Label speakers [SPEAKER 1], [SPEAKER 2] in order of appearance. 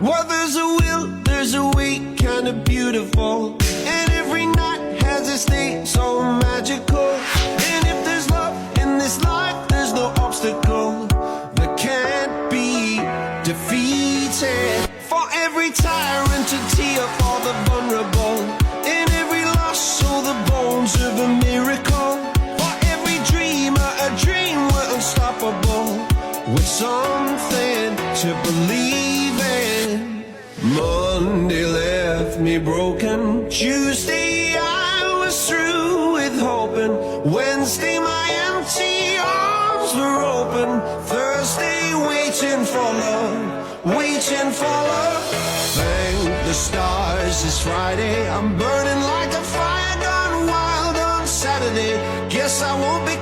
[SPEAKER 1] Well, there's a will, there's a way, kinda beautiful. And every night has its day, so magical. And if there's love in this life, there's no obstacle that can't be defeated. For every tyrant to tear for the vulnerable. In every loss, so the bones of a miracle. For every dreamer, a dream we're unstoppable. With something to believe in. Monday left me broken. Tuesday I was through with hoping. Wednesday my empty arms were open. Thursday waiting for love, waiting for love. Thank the stars it's Friday. I'm burning like a fire gone wild on Saturday. Guess I won't be